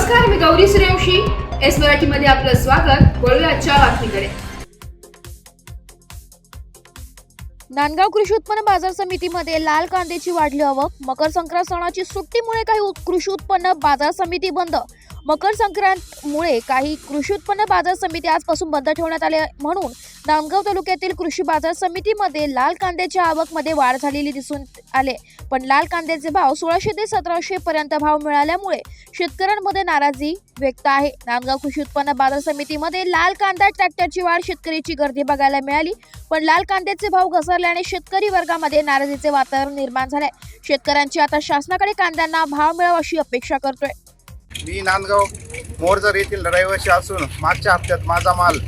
नमस्कार, मी गौरी सूर्यवंशी. एस मराठीमध्ये आपलं स्वागत. वळूया आजच्या बातमीकडे. नांदगाव कृषी उत्पन्न बाजार समितीमध्ये लाल कांद्याची वाढली आवक. मकर संक्रांत सणाची सुट्टीमुळे काही कृषी उत्पन्न बाजार समिती बंद. मकर संक्रांतमुळे काही कृषी उत्पन्न बाजार समिती आजपासून बंद ठेवण्यात आले, म्हणून नांदगाव तालुक्यातील कृषी बाजार समितीमध्ये लाल कांद्याच्या आवकमध्ये वाढ झालेली दिसून आले. पण लाल कांद्याचे भाव 1600 ते 1700 पर्यंत भाव मिळाल्यामुळे शेतकऱ्यांमध्ये नाराजी व्यक्त आहे. नांदगाव कृषी उत्पन्न बाजार समितीमध्ये लाल कांदा ट्रॅक्टरची वाढ, शेतकऱ्याची गर्दी बघायला मिळाली. पण लाल कांद्याचे भाव घसरल्याने शेतकरी वर्गामध्ये नाराजीचे वातावरण निर्माण झाले. शेतकऱ्यांची आता शासनाकडे कांद्यांना भाव मिळावा अशी अपेक्षा करतोय. मी नांदगाव मोरजर येथील रहिवासी असून मागच्या हप्त्यात माझा माल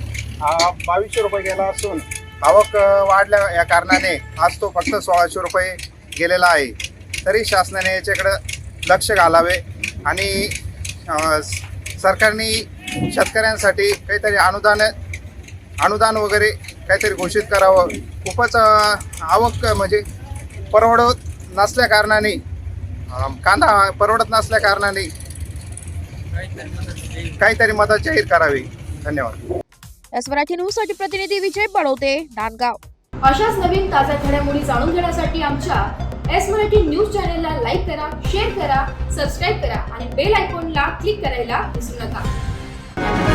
2200 रुपये गेला असून आवक वाढल्या या कारणाने आज तो फक्त 1600 रुपये गेलेला आहे. तरी शासनाने याच्याकडे लक्ष घालावे आणि सरकारने शेतकऱ्यांसाठी काहीतरी अनुदान वगैरे काहीतरी घोषित करावं. खूपच आवक म्हणजे परवडत नसल्या कारणाने कांदा परवडत नसल्या कारणाने काहीतरी मदत जाहीर करावी. धन्यवाद. एस मराठी न्यूजसाठी प्रतिनिधी विजय बडोते, नांदगाव. अशाच नवीन ताज्या घडामोडी जाणून घेण्यासाठी आमच्या एस मराठी न्यूज चॅनलला लाईक करा, शेअर करा, सबस्क्राईब करा आणि बेल आयकॉनला क्लिक करायला विसरू नका.